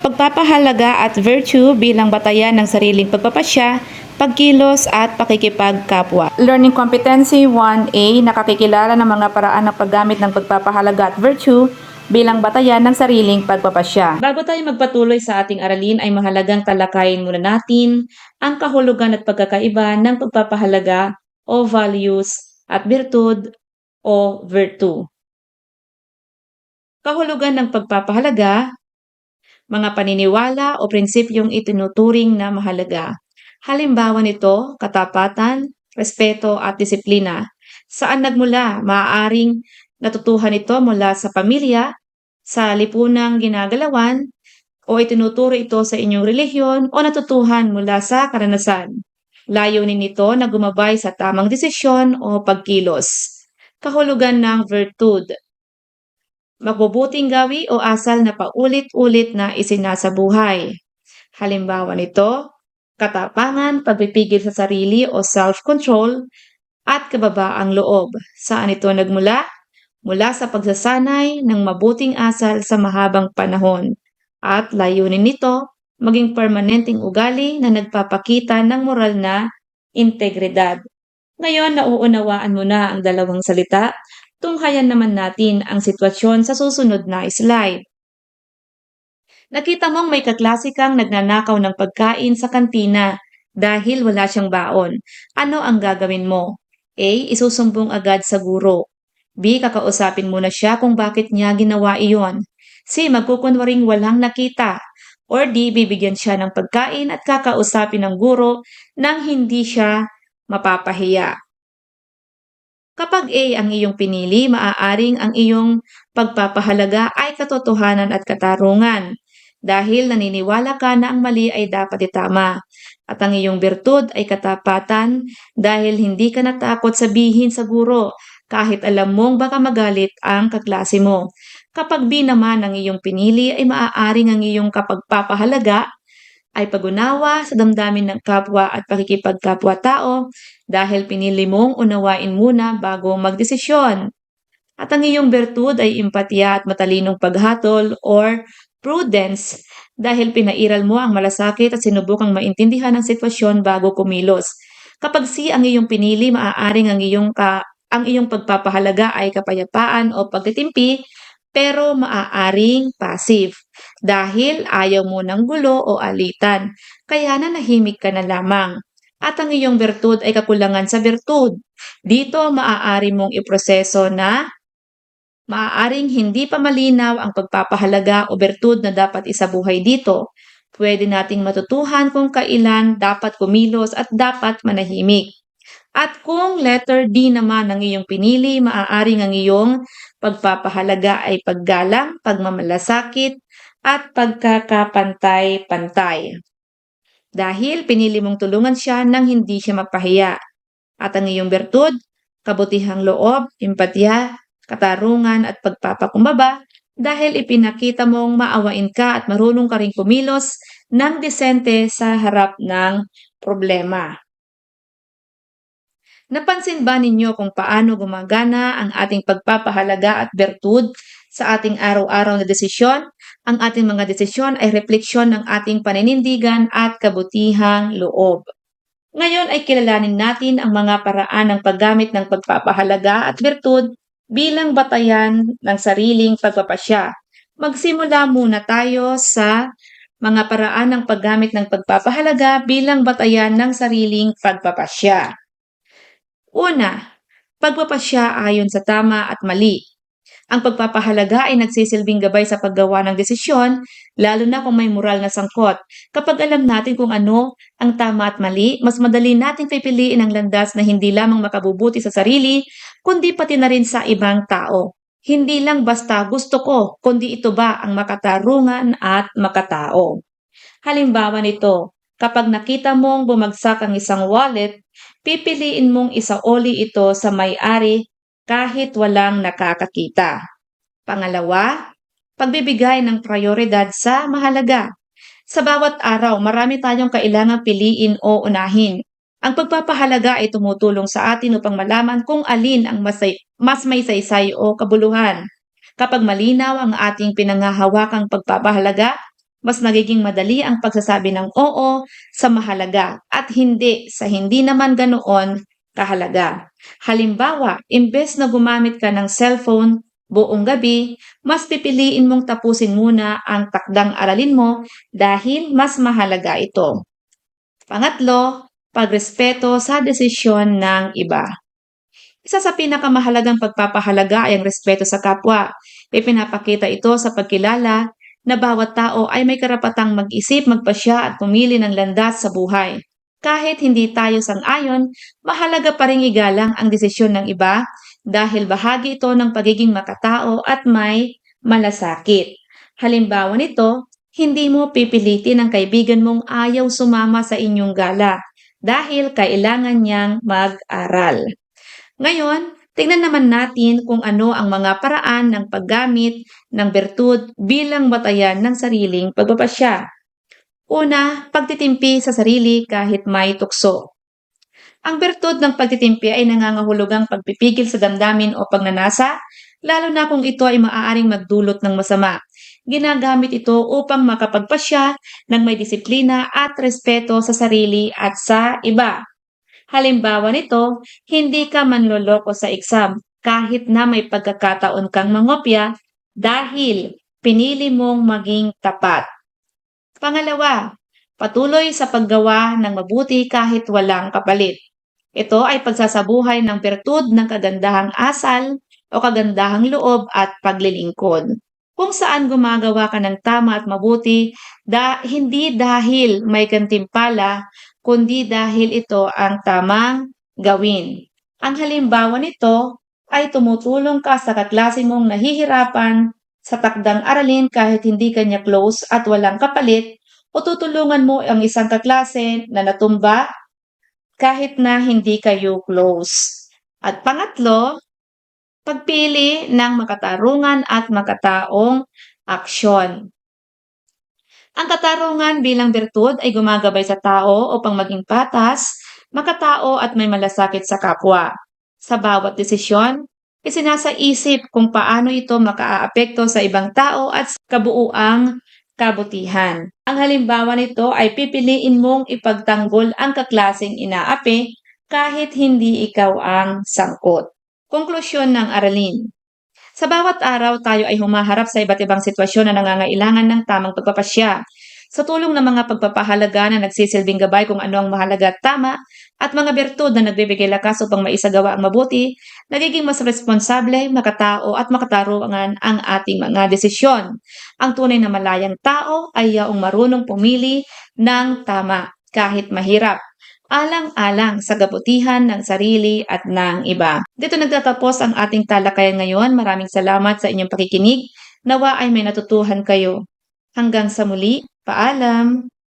Pagpapahalaga at virtue bilang batayan ng sariling pagpapasya, pagkilos at pakikipagkapwa. Learning Competency 1A, nakakikilala ng mga paraan ng paggamit ng pagpapahalaga at virtue bilang batayan ng sariling pagpapasya. Bago tayo magpatuloy sa ating aralin ay mahalagang talakayin muna natin ang kahulugan at pagkakaiba ng pagpapahalaga o values at virtud o virtue. Kahulugan ng pagpapahalaga, mga paniniwala o prinsipyong itinuturing na mahalaga. Halimbawa nito, katapatan, respeto at disiplina. Saan nagmula? Maaaring natutuhan ito mula sa pamilya, sa lipunang ginagalawan, o itinuturo ito sa inyong relihiyon o natutuhan mula sa karanasan. Layunin nito na gumabay sa tamang desisyon o pagkilos. Kahulugan ng virtud, mabubuting gawi o asal na paulit-ulit na isinasabuhay. Halimbawa nito, katapangan, pagpipigil sa sarili o self-control, at kababaang loob. Saan ito nagmula? Mula sa pagsasanay ng mabuting asal sa mahabang panahon. At layunin nito, maging permanenteng ugali na nagpapakita ng moral na integridad. Ngayon, nauunawaan mo na ang dalawang salita. Tunghayan naman natin ang sitwasyon sa susunod na slide. Nakita mong may kaklase kang nagnanakaw ng pagkain sa kantina dahil wala siyang baon. Ano ang gagawin mo? A. Isusumbong agad sa guro. B. Kakausapin muna siya kung bakit niya ginawa iyon. C. Magkukunwaring walang nakita. Or D. Bibigyan siya ng pagkain at kakausapin ng guro nang hindi siya mapapahiya. Kapag A ang iyong pinili, maaaring ang iyong pagpapahalaga ay katotohanan at katarungan dahil naniniwala ka na ang mali ay dapat itama. At ang iyong birtud ay katapatan dahil hindi ka natakot sabihin sa guro kahit alam mong baka magalit ang kaklase mo. Kapag B naman ang iyong pinili ay maaaring ang iyong kapagpapahalaga ay pag-unawa sa damdamin ng kapwa at pakikipagkapwa-tao dahil pinili mong unawain muna bago magdesisyon. At ang iyong bertud ay empatya at matalinong paghatol or prudence dahil pinairal mo ang malasakit at sinubukang maintindihan ang sitwasyon bago kumilos. Kapag C ang iyong pinili, maaaring ang iyong pagpapahalaga ay kapayapaan o pagtitimpi, pero maaaring passive dahil ayaw mo ng gulo o alitan, kaya nanahimik ka na lamang. At ang iyong bertud ay kakulangan sa bertud. Dito maaari mong iproseso na maaaring hindi pa malinaw ang pagpapahalaga o bertud na dapat isabuhay dito. Pwede nating matutuhan kung kailan dapat kumilos at dapat manahimik. At kung letter D naman ang iyong pinili, maaaring ang iyong pagpapahalaga ay paggalang, pagmamalasakit, at pagkakapantay-pantay. Dahil pinili mong tulungan siya nang hindi siya mapahiya. At ang iyong bertud, kabutihang loob, empatya, katarungan at pagpapakumbaba dahil ipinakita mong maawain ka at marunong ka ring kumilos ng disente sa harap ng problema. Napansin ba ninyo kung paano gumagana ang ating pagpapahalaga at bertud sa ating araw-araw na desisyon? Ang ating mga desisyon ay refleksyon ng ating paninindigan at kabutihang loob. Ngayon ay kilalanin natin ang mga paraan ng paggamit ng pagpapahalaga at bertud bilang batayan ng sariling pagpapasya. Magsimula muna tayo sa mga paraan ng paggamit ng pagpapahalaga bilang batayan ng sariling pagpapasya. Una, pagpapasya ayon sa tama at mali. Ang pagpapahalaga ay nagsisilbing gabay sa paggawa ng desisyon, lalo na kung may moral na sangkot. Kapag alam natin kung ano ang tama at mali, mas madali nating pipiliin ang landas na hindi lamang makabubuti sa sarili, kundi pati na rin sa ibang tao. Hindi lang basta gusto ko, kundi ito ba ang makatarungan at makatao. Halimbawa nito, kapag nakita mong bumagsak ang isang wallet, pipiliin mong isaoli ito sa may-ari kahit walang nakakakita. Pangalawa, pagbibigay ng prioridad sa mahalaga. Sa bawat araw, marami tayong kailangang piliin o unahin. Ang pagpapahalaga ay tumutulong sa atin upang malaman kung alin ang mas may saysay o kabuluhan. Kapag malinaw ang ating pinanghahawakang pagpapahalaga, mas nagiging madali ang pagsasabi ng oo sa mahalaga at hindi sa hindi naman ganoon kahalaga. Halimbawa, imbes na gumamit ka ng cellphone buong gabi, mas pipiliin mong tapusin muna ang takdang aralin mo dahil mas mahalaga ito. Pangatlo, pagrespeto sa desisyon ng iba. Isa sa pinakamahalagang pagpapahalaga ay ang respeto sa kapwa. Ipinapakita ito sa pagkilala na bawat tao ay may karapatang mag-isip, magpasya at pumili ng landas sa buhay. Kahit hindi tayo sang-ayon, mahalaga pa ring igalang ang desisyon ng iba dahil bahagi ito ng pagiging makatao at may malasakit. Halimbawa nito, hindi mo pipilitin ang kaibigan mong ayaw sumama sa inyong gala dahil kailangan niyang mag-aral. Ngayon, tingnan naman natin kung ano ang mga paraan ng paggamit ng bertud bilang batayan ng sariling pagpapasya. Una, pagtitimpi sa sarili kahit may tukso. Ang bertud ng pagtitimpi ay nangangahulugang pagpipigil sa damdamin o pagnanasa, lalo na kung ito ay maaaring magdulot ng masama. Ginagamit ito upang makapagpasya ng may disiplina at respeto sa sarili at sa iba. Halimbawa nito, hindi ka manloloko sa exam kahit na may pagkakataon kang mangopya dahil pinili mong maging tapat. Pangalawa, patuloy sa paggawa ng mabuti kahit walang kapalit. Ito ay pagsasabuhay ng bertud ng kagandahang asal o kagandahang loob at paglilingkod. Kung saan gumagawa ka ng tama at mabuti, hindi dahil may gantimpala, kundi dahil ito ang tamang gawin. Ang halimbawa nito ay tumutulong ka sa kaklase mong nahihirapan sa takdang aralin kahit hindi kanya close at walang kapalit, o tutulungan mo ang isang kaklase na natumba kahit na hindi kayo close. At pangatlo, pagpili ng makatarungan at makataong aksyon. Ang katarungan bilang bertud ay gumagabay sa tao upang maging patas, makatao at may malasakit sa kapwa. Sa bawat desisyon, isinasaisip kung paano ito makaaapekto sa ibang tao at sa kabuuang kabutihan. Ang halimbawa nito ay pipiliin mong ipagtanggol ang kaklaseng inaapi kahit hindi ikaw ang sangkot. Konklusyon ng aralin. Sa bawat araw, tayo ay humaharap sa iba't ibang sitwasyon na nangangailangan ng tamang pagpapasya. Sa tulong ng mga pagpapahalaga na nagsisilbing gabay kung ano ang mahalaga at tama, at mga bertud na nagbibigay lakas upang maisagawa ang mabuti, nagiging mas responsable, makatao at makatarungan ang ating mga desisyon. Ang tunay na malayang tao ay yaong marunong pumili ng tama kahit mahirap, alang-alang sa kabutihan ng sarili at ng iba. Dito nagtatapos ang ating talakayan ngayon. Maraming salamat sa inyong pakikinig. Nawa ay may natutuhan kayo. Hanggang sa muli, paalam!